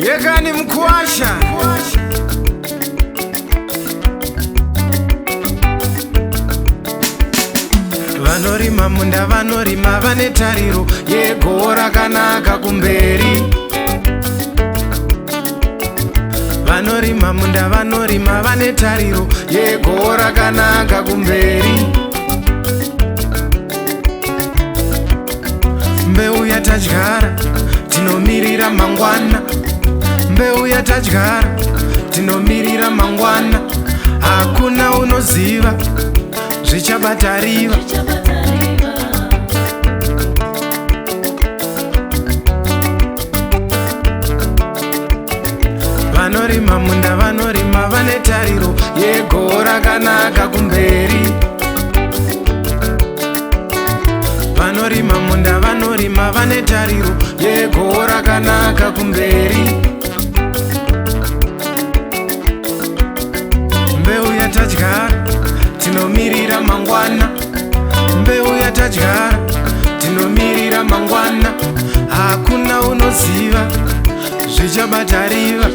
yekani mkwasha vanorima munda vanorima vane tariro yegovo rakanaka kumberi. Vanorima munda vanorima vane tariro yegovo rakanaka kumberi. Mbeu yatadyara tinomirira mangwana, mbeu yatadyara tinomirira mangwana. Hakuna unoziva zvichabatariva. Vanorima munda vanorima vane tariro yegovo rakanaka kumberi. Vanorima munda vanorima vane tariro yegovo rakanaka kumberi. Mbeu yatadyara tinomirira mangwana, mbeu yatadyara tinomirira mangwana. Hakuna unoziva zvichabatariva.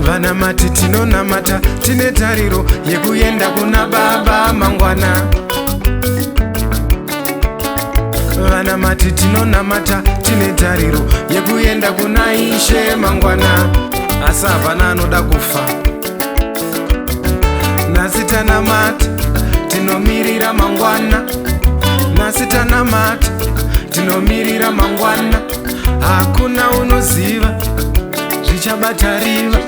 Vanamati tinonamata tine tariro yekuenda kuna baba mangwana. Vanamati tinonamata tine tariro yekuenda kuna ishe mangwana. Asi hapana anoda kufa. Nasi tanamata tinomirira mangwana, nasi tanamata tinomirira mangwana. Hakuna unoziva zvichabatariva.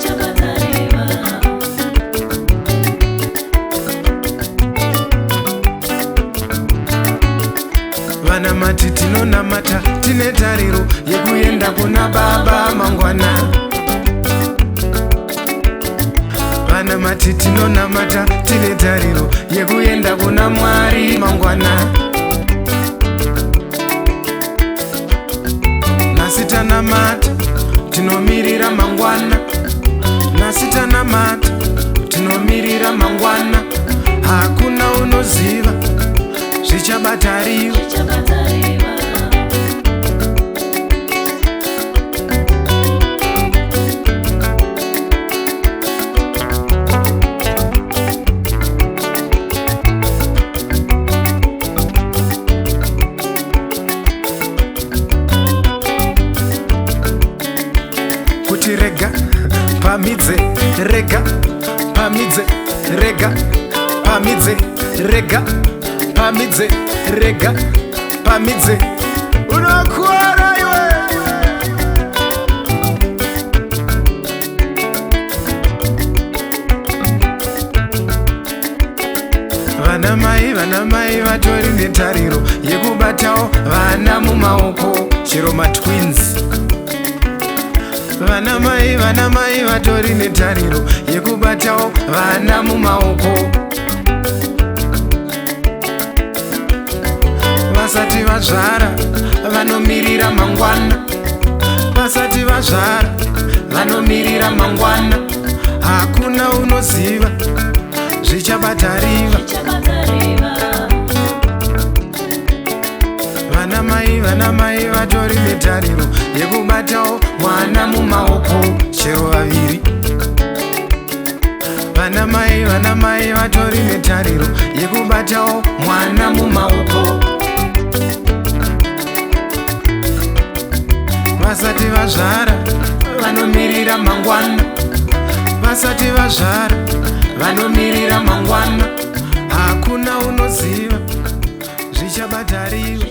Vanamati tinonamata tine tariro yekuenda kuna baba mangwana. Vanamati tinonamata tine tariro yekuenda kuna Mwari mangwana. Nasi tanamata tinomirira mangwana, nasi tanamata tinomirira mangwana. Hakuna unoziva zvichabatariva. Kuti rega pamidze, rega pamidze, rega pamidze, rega pamidze, rega pamidze. Unokuara iwe. Vanamai vatori netariro yekubatawo vana mumaoko, chero matwins. Vanamai vatori netariro yekubatawo vana mumaoko. Vasati vazvara vanomirira mangwana, vasati vazvara vanomirira mangwana. Hakuna unoziva zvichabatariva. Vanamai vatori netariro yekubatawo mwana mumaoko, chero vaviri. Vanamai vatori netariro yekubatawo mwana mumaoko. Vasati vazvara vanomirira mangwana, vasati vazvara vanomirira mangwana. Hakuna unoziva zvichabatariva.